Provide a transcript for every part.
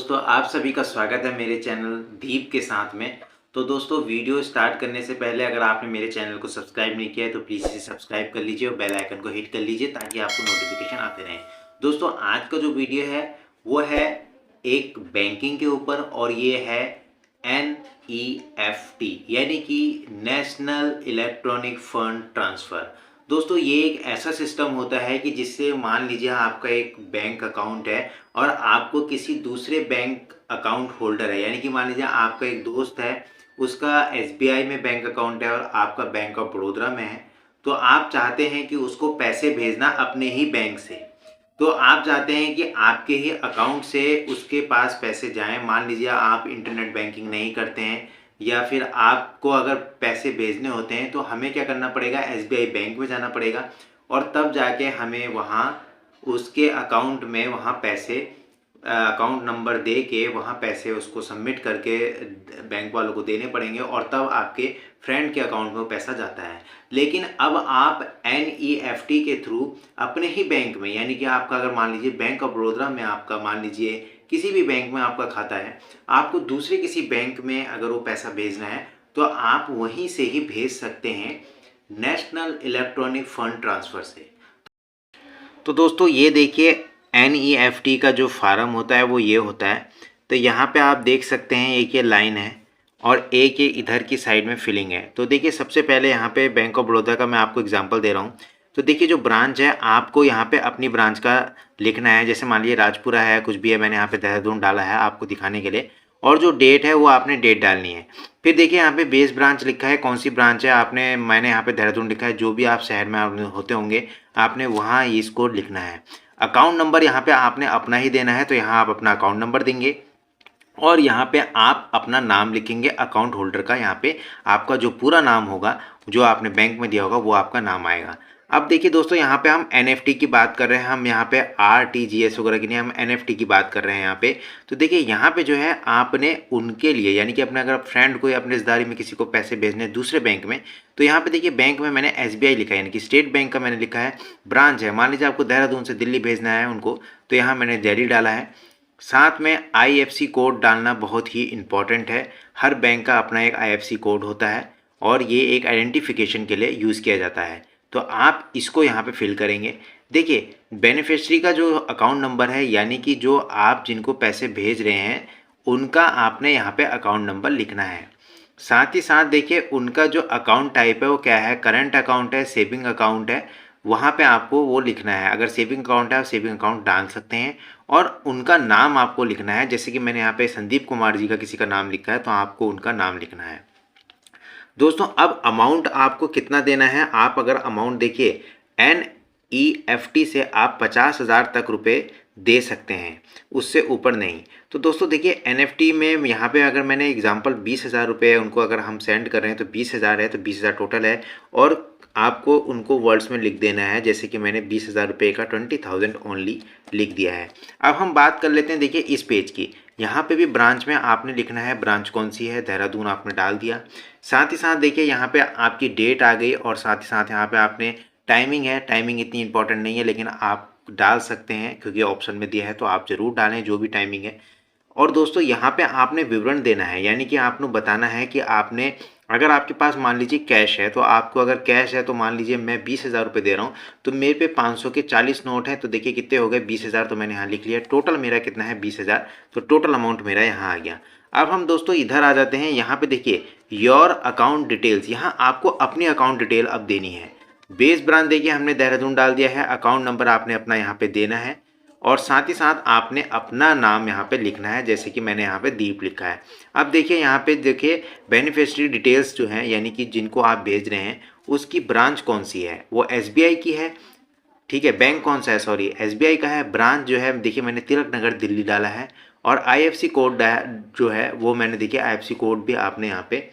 दोस्तों, आप सभी का स्वागत है मेरे चैनल दीप के साथ में। तो दोस्तों, वीडियो स्टार्ट करने से पहले अगर आपने मेरे चैनल को सब्सक्राइब नहीं किया है तो प्लीज़ इसे सब्सक्राइब कर लीजिए और बेल आइकन को हिट कर लीजिए ताकि आपको नोटिफिकेशन आते रहें। दोस्तों, आज का जो वीडियो है वो है एक बैंकिंग के ऊपर और ये है NEFT यानी कि नेशनल इलेक्ट्रॉनिक फंड ट्रांसफ़र। दोस्तों, ये एक ऐसा सिस्टम होता है कि जिससे मान लीजिए आपका एक बैंक अकाउंट है और आपको किसी दूसरे बैंक अकाउंट होल्डर है, यानी कि मान लीजिए आपका एक दोस्त है, उसका SBI में बैंक अकाउंट है और आपका बैंक ऑफ बड़ौदा में है। तो आप चाहते हैं कि उसको पैसे भेजना अपने ही बैंक से, तो आप चाहते हैं कि आपके ही अकाउंट से उसके पास पैसे जाएं। मान लीजिए आप इंटरनेट बैंकिंग नहीं करते हैं या फिर आपको अगर पैसे भेजने होते हैं तो हमें क्या करना पड़ेगा, SBI बैंक में जाना पड़ेगा और तब जाके हमें वहाँ उसके अकाउंट में वहाँ पैसे अकाउंट नंबर दे के वहाँ पैसे उसको सबमिट करके बैंक वालों को देने पड़ेंगे और तब आपके फ्रेंड के अकाउंट में वो पैसा जाता है। लेकिन अब आप NEFT के थ्रू अपने ही बैंक में, यानी कि आपका अगर मान लीजिए बैंक ऑफ बड़ौदा में आपका मान लीजिए किसी भी बैंक में आपका खाता है, आपको दूसरे किसी बैंक में अगर वो पैसा भेजना है तो आप वहीं से ही भेज सकते हैं नेशनल इलेक्ट्रॉनिक फंड ट्रांसफ़र से। तो दोस्तों, ये देखिए NEFT का जो फार्म होता है वो ये होता है। तो यहाँ पे आप देख सकते हैं एक ये लाइन है और एक ये इधर की साइड में फिलिंग है। तो देखिए, सबसे पहले यहाँ पे बैंक ऑफ बड़ौदा का मैं आपको एग्जांपल दे रहा हूँ। तो देखिए, जो ब्रांच है आपको यहाँ पे अपनी ब्रांच का लिखना है। जैसे मान लीजिए राजपुरा है, कुछ भी है, मैंने यहाँ पे देहरादून डाला है आपको दिखाने के लिए, और जो डेट है वो आपने डेट डालनी है। फिर देखिए यहाँ पे बेस ब्रांच लिखा है, कौन सी ब्रांच है आपने, मैंने यहाँ पे देहरादून लिखा है। जो भी आप शहर में आप होते होंगे आपने वहाँ इसको लिखना है। अकाउंट नंबर यहाँ पे आपने अपना ही देना है, तो यहाँ आप अपना अकाउंट नंबर देंगे और यहाँ पे आप अपना नाम लिखेंगे अकाउंट होल्डर का। यहाँ पे आपका जो पूरा नाम होगा, जो आपने बैंक में दिया होगा, वो आपका नाम आएगा। अब देखिए दोस्तों, यहाँ पे हम NFT की बात कर रहे हैं, हम यहाँ पे RTGS वगैरह की नहीं, हम NFT की बात कर रहे हैं यहाँ पे। तो देखिए, यहाँ पे जो है आपने उनके लिए, यानी कि अपने अगर फ्रेंड को या अपने रिश्तेदारी में किसी को पैसे भेजने दूसरे बैंक में, तो यहाँ पे देखिए बैंक में मैंने SBI लिखा है, यानी कि स्टेट बैंक का मैंने लिखा है। ब्रांच है, मान लीजिए आपको देहरादून से दिल्ली भेजना है उनको, तो यहाँ मैंने दिल्ली डाला है। साथ में IFSC कोड डालना बहुत ही इम्पॉर्टेंट है। हर बैंक का अपना एक IFSC कोड होता है और ये एक आइडेंटिफिकेशन के लिए यूज़ किया जाता है। तो आप इसको यहाँ पे फिल करेंगे। देखिए, बेनिफिशियरी का जो अकाउंट नंबर है, यानी कि जो आप जिनको पैसे भेज रहे हैं उनका आपने यहाँ पे अकाउंट नंबर लिखना है। साथ ही साथ देखिए, उनका जो अकाउंट टाइप है वो क्या है, करंट अकाउंट है, सेविंग अकाउंट है, वहाँ पे आपको वो लिखना है। अगर सेविंग अकाउंट है आप सेविंग अकाउंट डाल सकते हैं और उनका नाम आपको लिखना है। जैसे कि मैंने यहाँ पे संदीप कुमार जी का किसी का नाम लिखा है, तो आपको उनका नाम लिखना है। दोस्तों, अब अमाउंट आपको कितना देना है, आप अगर अमाउंट देखिए, NEFT से आप 50,000 तक रुपए दे सकते हैं, उससे ऊपर नहीं। तो दोस्तों देखिए, NFT में यहाँ पे अगर मैंने एग्जांपल 20,000 रुपये उनको अगर हम सेंड कर रहे हैं तो 20,000 है, तो 20,000 टोटल है और आपको उनको वर्ड्स में लिख देना है। जैसे कि मैंने 20,000 रुपये का 20,000 ओनली लिख दिया है। अब हम बात कर लेते हैं देखिए इस पेज की। यहाँ पे भी ब्रांच में आपने लिखना है, ब्रांच कौन सी है, देहरादून आपने डाल दिया। साथ ही साथ देखिए यहाँ पे आपकी डेट आ गई और साथ ही साथ यहाँ पे आपने टाइमिंग है। टाइमिंग इतनी इंपॉर्टेंट नहीं है लेकिन आप डाल सकते हैं क्योंकि ऑप्शन में दिया है, तो आप ज़रूर डालें जो भी टाइमिंग है। और दोस्तों, यहाँ पे आपने विवरण देना है, यानी कि आपने बताना है कि आपने, अगर आपके पास मान लीजिए कैश है, तो आपको अगर कैश है तो मान लीजिए मैं 20,000 रुपये दे रहा हूँ, तो मेरे पे 500 के 40 नोट हैं। तो देखिए कितने हो गए, 20,000, तो मैंने यहाँ लिख लिया। टोटल मेरा कितना है, 20,000, तो टोटल अमाउंट मेरा यहाँ आ गया। अब हम दोस्तों इधर आ जाते हैं। यहाँ पे देखिए योर अकाउंट डिटेल्स, यहाँ आपको अपनी अकाउंट डिटेल अब देनी है। बेस ब्रांच देखिए हमने देहरादून डाल दिया है, अकाउंट नंबर आपने अपना यहाँ पे देना है और साथ ही साथ आपने अपना नाम यहाँ पे लिखना है। जैसे कि मैंने यहाँ पे दीप लिखा है। अब देखिए यहाँ पे देखिए बेनिफिशियरी डिटेल्स जो हैं, यानी कि जिनको आप भेज रहे हैं उसकी ब्रांच कौन सी है, वो SBI की है, ठीक है। बैंक कौन सा है, सॉरी SBI का है। ब्रांच जो है देखिए मैंने तिलक नगर दिल्ली डाला है और IFSC कोड जो है वो मैंने देखिए IFSC कोड भी आपने यहाँ पे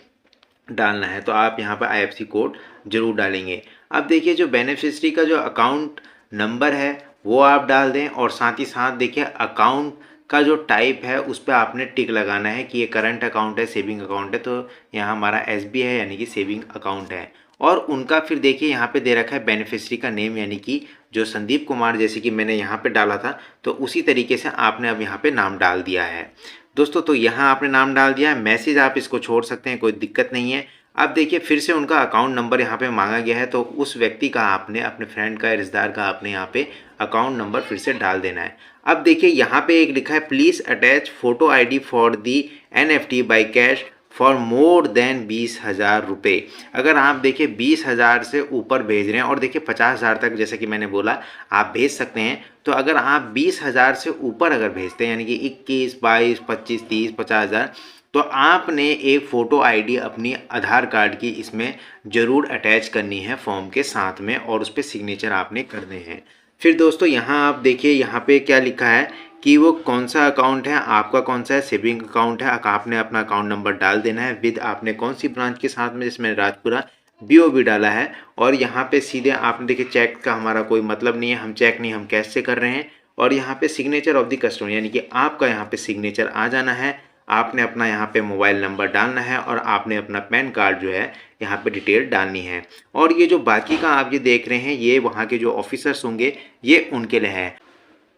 डालना है, तो आप यहाँ पर IFSC कोड जरूर डालेंगे। अब देखिए जो बेनिफिशियरी का जो अकाउंट नंबर है वो आप डाल दें और साथ ही साथ देखिए अकाउंट का जो टाइप है उस पर आपने टिक लगाना है कि ये करंट अकाउंट है, सेविंग अकाउंट है। तो यहाँ हमारा SBI है, यानी कि सेविंग अकाउंट है। और उनका फिर देखिए यहाँ पे दे रखा है बेनिफिशियरी का नेम, यानी कि जो संदीप कुमार जैसे कि मैंने यहाँ पे डाला था, तो उसी तरीके से आपने अब यहाँ पे नाम डाल दिया है दोस्तों। तो यहाँ आपने नाम डाल दिया है, मैसेज आप इसको छोड़ सकते हैं, कोई दिक्कत नहीं है। अब देखिए फिर से उनका अकाउंट नंबर यहाँ पे मांगा गया है, तो उस व्यक्ति का आपने, अपने फ्रेंड का, रिश्तेदार का आपने यहाँ पे अकाउंट नंबर फिर से डाल देना है। अब देखिए यहाँ पे एक लिखा है please attach photo ID for the NFT by cash for more than 20,000 रुपये। अगर आप देखिए 20,000 से ऊपर भेज रहे हैं, और देखिए 50,000 तक जैसे कि मैंने बोला आप भेज सकते हैं, तो अगर आप 20,000 से ऊपर अगर भेजते हैं, यानी कि 21, 22, 25, 30, 50,000, तो आपने एक फ़ोटो आईडी अपनी आधार कार्ड की इसमें ज़रूर अटैच करनी है फॉर्म के साथ में, और उस पर सिग्नेचर आपने करने हैं। फिर दोस्तों यहाँ आप देखिए यहाँ पे क्या लिखा है कि वो कौन सा अकाउंट है, आपका कौन सा है, सेविंग अकाउंट है, आपने अपना अकाउंट नंबर डाल देना है विद आपने कौन सी ब्रांच के साथ में, जिसमें राजपुरा BOB डाला है। और यहाँ पे सीधे आपने देखिए चेक का हमारा कोई मतलब नहीं है, हम चेक नहीं, हम कैश से कर रहे हैं। और यहाँ पे सिग्नेचर ऑफ द कस्टमर, यानी कि आपका यहाँ पे सिग्नेचर आ जाना है। आपने अपना यहाँ पे मोबाइल नंबर डालना है, और आपने अपना पैन कार्ड जो है यहाँ पे डिटेल डालनी है। और ये जो बाकी का आप ये देख रहे हैं, ये वहाँ के जो ऑफिसर्स होंगे ये उनके लिए है।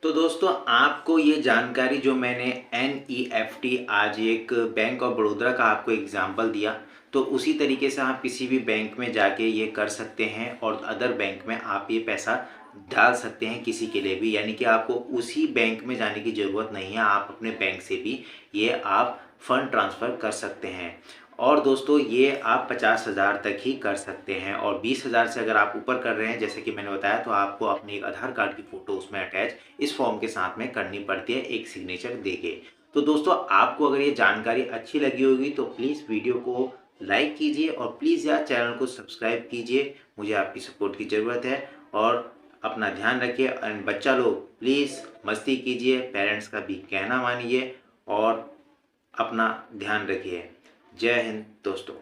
तो दोस्तों आपको ये जानकारी जो मैंने NEFT आज एक बैंक ऑफ बड़ौदा का आपको एग्जांपल दिया, तो उसी तरीके से आप किसी भी बैंक में जाके ये कर सकते हैं, और अदर बैंक में आप ये पैसा डाल सकते हैं किसी के लिए भी, यानी कि आपको उसी बैंक में जाने की ज़रूरत नहीं है, आप अपने बैंक से भी ये आप फंड ट्रांसफ़र कर सकते हैं। और दोस्तों ये आप 50,000 तक ही कर सकते हैं, और 20,000 से अगर आप ऊपर कर रहे हैं जैसे कि मैंने बताया, तो आपको अपनी एक आधार कार्ड की फ़ोटो उसमें अटैच इस फॉर्म के साथ में करनी पड़ती है, एक सिग्नेचर देके। तो दोस्तों आपको अगर ये जानकारी अच्छी लगी होगी तो प्लीज़ वीडियो को लाइक कीजिए, और प्लीज़ यार चैनल को सब्सक्राइब कीजिए, मुझे आपकी सपोर्ट की ज़रूरत है। और अपना ध्यान रखिए, एंड बच्चा लोग प्लीज़ मस्ती कीजिए, पेरेंट्स का भी कहना मानिए, और अपना ध्यान रखिए। जय हिंद दोस्तों।